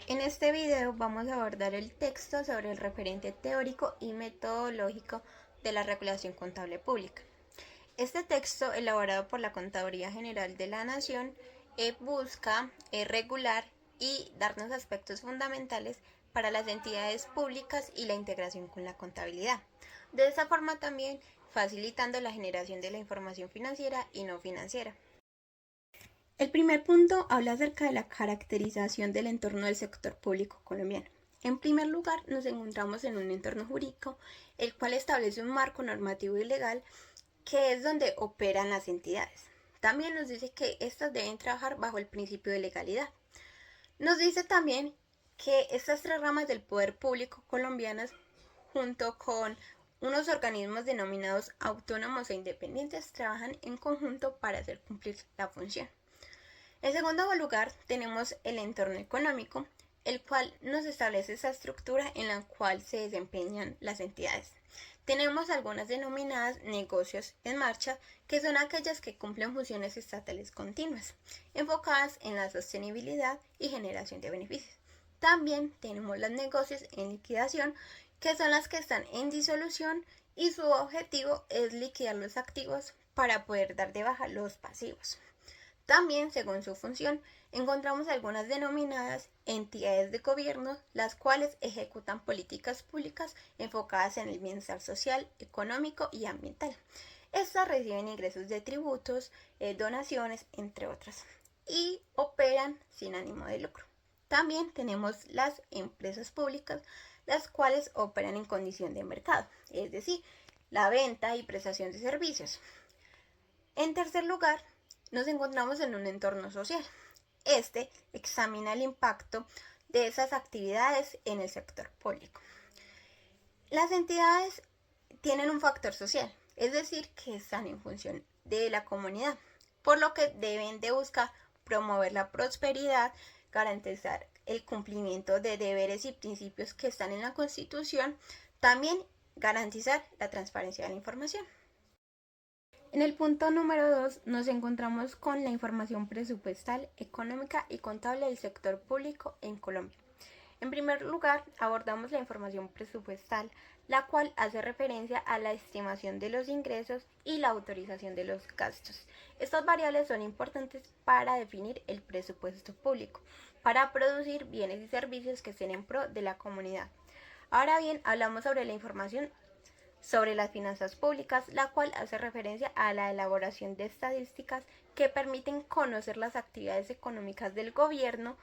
En este video vamos a abordar el texto sobre el referente teórico y metodológico de la regulación contable pública. Este texto, elaborado por la Contaduría General de la Nación, busca regular y darnos aspectos fundamentales para las entidades públicas y la integración con la contabilidad. De esta forma también facilitando la generación de la información financiera y no financiera. El primer punto habla acerca de la caracterización del entorno del sector público colombiano. En primer lugar, nos encontramos en un entorno jurídico, el cual establece un marco normativo y legal que es donde operan las entidades. También nos dice que éstas deben trabajar bajo el principio de legalidad. Nos dice también que estas tres ramas del poder público colombianas, junto con unos organismos denominados autónomos e independientes, trabajan en conjunto para hacer cumplir la función. En segundo lugar, tenemos el entorno económico, el cual nos establece esa estructura en la cual se desempeñan las entidades. Tenemos algunas denominadas negocios en marcha, que son aquellas que cumplen funciones estatales continuas, enfocadas en la sostenibilidad y generación de beneficios. También tenemos los negocios en liquidación, que son las que están en disolución y su objetivo es liquidar los activos para poder dar de baja los pasivos. También, según su función, encontramos algunas denominadas entidades de gobierno, las cuales ejecutan políticas públicas enfocadas en el bienestar social, económico y ambiental. Estas reciben ingresos de tributos, donaciones, entre otras, y operan sin ánimo de lucro. También tenemos las empresas públicas, las cuales operan en condición de mercado, es decir, la venta y prestación de servicios. En tercer lugar, nos encontramos en un entorno social. Este examina el impacto de esas actividades en el sector público. Las entidades tienen un factor social, es decir, que están en función de la comunidad, por lo que deben de buscar promover la prosperidad, garantizar el cumplimiento de deberes y principios que están en la Constitución, también garantizar la transparencia de la información. En el punto número 2 nos encontramos con la información presupuestal, económica y contable del sector público en Colombia. En primer lugar, abordamos la información presupuestal, la cual hace referencia a la estimación de los ingresos y la autorización de los gastos. Estas variables son importantes para definir el presupuesto público, para producir bienes y servicios que estén en pro de la comunidad. Ahora bien, hablamos sobre la información sobre las finanzas públicas, la cual hace referencia a la elaboración de estadísticas que permiten conocer las actividades económicas del gobierno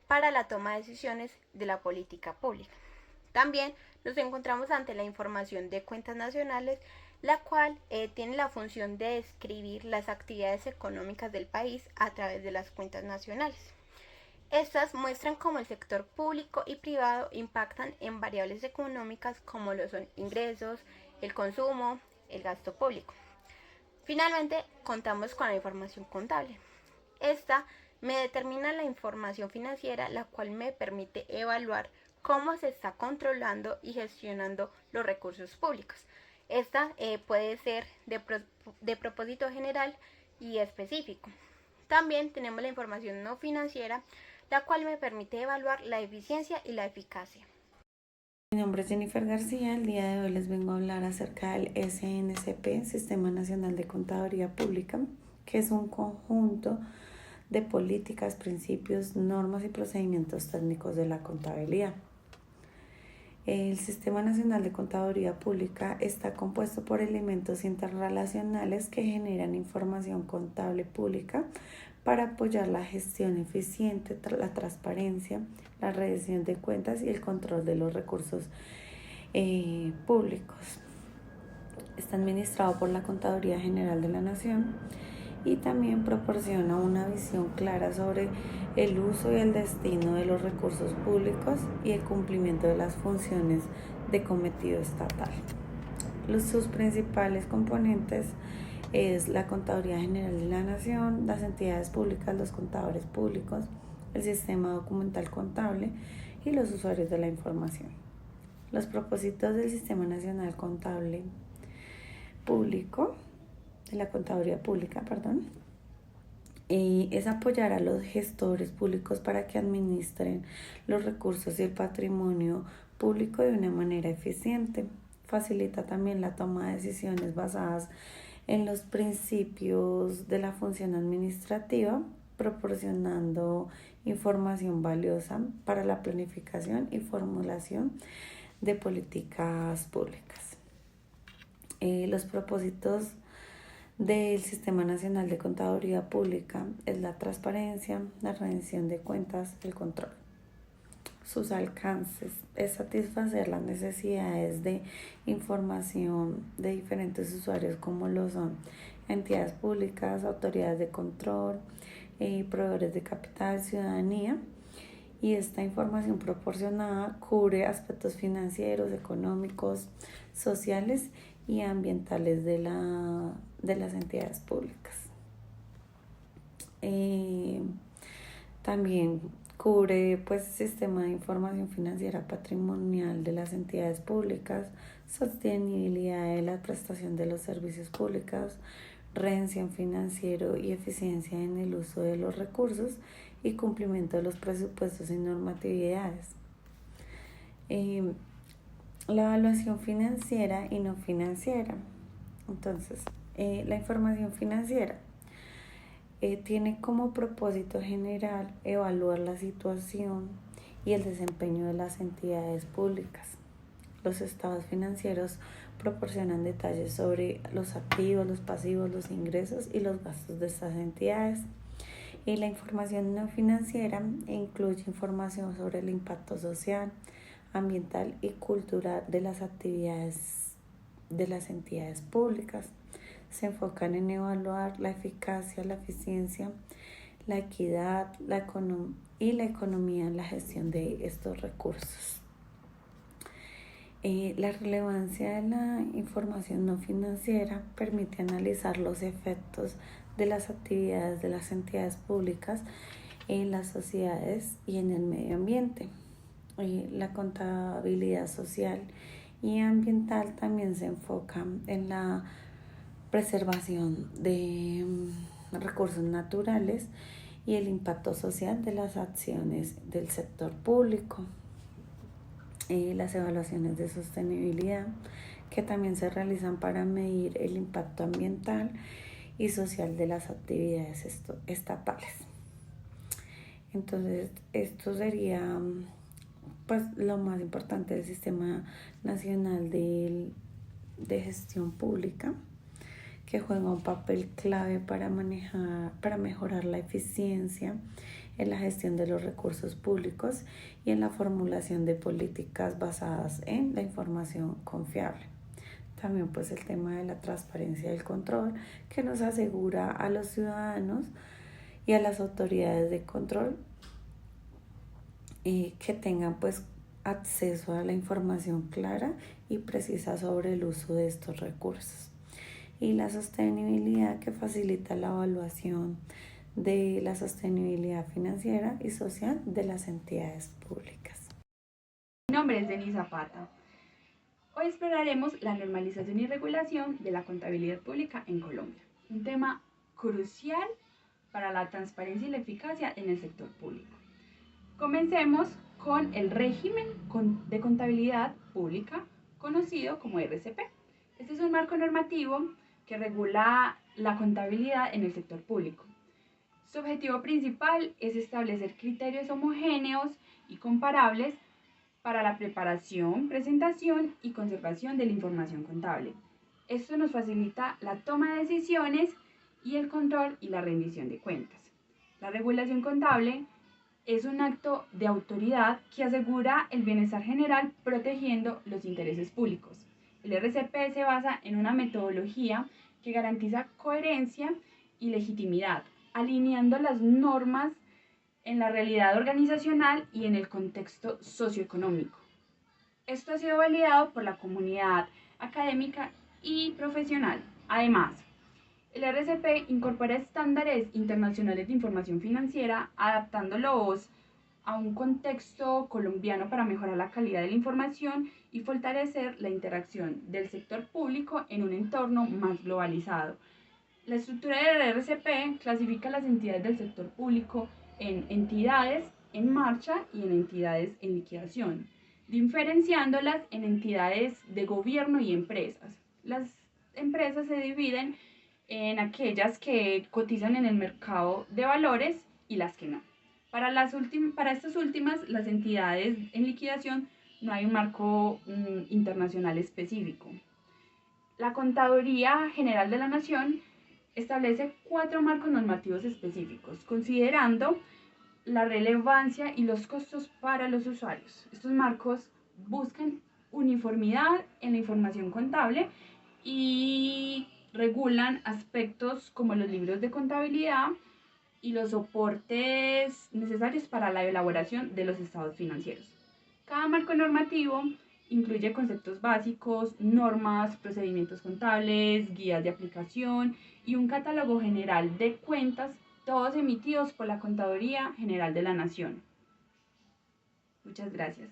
para la toma de decisiones de la política pública. También nos encontramos ante la información de cuentas nacionales, la cual tiene la función de describir las actividades económicas del país a través de las cuentas nacionales. Estas muestran cómo el sector público y privado impactan en variables económicas como lo son ingresos, el consumo, el gasto público. Finalmente, contamos con la información contable. Esta me determina la información financiera, la cual me permite evaluar cómo se está controlando y gestionando los recursos públicos. Esta puede ser de propósito general y específico. También tenemos la información no financiera, la cual me permite evaluar la eficiencia y la eficacia. Mi nombre es Jennifer García. El día de hoy les vengo a hablar acerca del SNCP, Sistema Nacional de Contaduría Pública, que es un conjunto de políticas, principios, normas y procedimientos técnicos de la contabilidad. El Sistema Nacional de Contaduría Pública está compuesto por elementos interrelacionales que generan información contable pública para apoyar la gestión eficiente, la transparencia, la rendición de cuentas y el control de los recursos públicos. Está administrado por la Contaduría General de la Nación y también proporciona una visión clara sobre el uso y el destino de los recursos públicos y el cumplimiento de las funciones de cometido estatal. Sus principales componentes es la Contaduría General de la Nación, las entidades públicas, los contadores públicos, el sistema documental contable y los usuarios de la información. Los propósitos del Sistema Nacional Contable Público, de la Contaduría Pública, es apoyar a los gestores públicos para que administren los recursos y el patrimonio público de una manera eficiente. Facilita también la toma de decisiones basadas en los principios de la función administrativa, proporcionando información valiosa para la planificación y formulación de políticas públicas. Los propósitos del Sistema Nacional de Contaduría Pública es la transparencia, la rendición de cuentas, el control. Sus alcances es satisfacer las necesidades de información de diferentes usuarios como lo son entidades públicas, autoridades de control, proveedores de capital, ciudadanía, y esta información proporcionada cubre aspectos financieros, económicos, sociales y ambientales de las entidades públicas. También cubre pues sistema de información financiera patrimonial de las entidades públicas, sostenibilidad de la prestación de los servicios públicos, rendición financiero y eficiencia en el uso de los recursos y cumplimiento de los presupuestos y normatividades. La evaluación financiera y no financiera. Entonces, la información financiera tiene como propósito general evaluar la situación y el desempeño de las entidades públicas. Los estados financieros proporcionan detalles sobre los activos, los pasivos, los ingresos y los gastos de estas entidades. Y la información no financiera incluye información sobre el impacto social, ambiental y cultural de las actividades de las entidades públicas. Se enfocan en evaluar la eficacia, la eficiencia, la equidad y la economía en la gestión de estos recursos. La relevancia de la información no financiera permite analizar los efectos de las actividades de las entidades públicas en las sociedades y en el medio ambiente. La contabilidad social y ambiental también se enfoca en la preservación de recursos naturales y el impacto social de las acciones del sector público. Las evaluaciones de sostenibilidad que también se realizan para medir el impacto ambiental y social de las actividades estatales. Entonces, esto sería pues lo más importante del Sistema Nacional de Gestión Pública, que juega un papel clave para mejorar la eficiencia en la gestión de los recursos públicos y en la formulación de políticas basadas en la información confiable. También pues el tema de la transparencia y el control, que nos asegura a los ciudadanos y a las autoridades de control que tengan pues acceso a la información clara y precisa sobre el uso de estos recursos. Y la sostenibilidad, que facilita la evaluación de la sostenibilidad financiera y social de las entidades públicas. Mi nombre es Denise Zapata. Hoy exploraremos la normalización y regulación de la contabilidad pública en Colombia, un tema crucial para la transparencia y la eficacia en el sector público. Comencemos con el régimen de contabilidad pública, conocido como RCP. Este es un marco normativo que regula la contabilidad en el sector público. Su objetivo principal es establecer criterios homogéneos y comparables para la preparación, presentación y conservación de la información contable. Esto nos facilita la toma de decisiones y el control y la rendición de cuentas. La regulación contable es un acto de autoridad que asegura el bienestar general protegiendo los intereses públicos. El RCP se basa en una metodología que garantiza coherencia y legitimidad, alineando las normas en la realidad organizacional y en el contexto socioeconómico. Esto ha sido validado por la comunidad académica y profesional. Además, el RCP incorpora estándares internacionales de información financiera, adaptándolos a un contexto colombiano para mejorar la calidad de la información y fortalecer la interacción del sector público en un entorno más globalizado. La estructura del RCP clasifica las entidades del sector público en entidades en marcha y en entidades en liquidación, diferenciándolas en entidades de gobierno y empresas. Las empresas se dividen en aquellas que cotizan en el mercado de valores y las que no. Para estas últimas, las entidades en liquidación, no hay un marco internacional específico. La Contaduría General de la Nación establece 4 marcos normativos específicos, considerando la relevancia y los costos para los usuarios. Estos marcos buscan uniformidad en la información contable y regulan aspectos como los libros de contabilidad y los soportes necesarios para la elaboración de los estados financieros. Cada marco normativo incluye conceptos básicos, normas, procedimientos contables, guías de aplicación y un catálogo general de cuentas, todos emitidos por la Contaduría General de la Nación. Muchas gracias.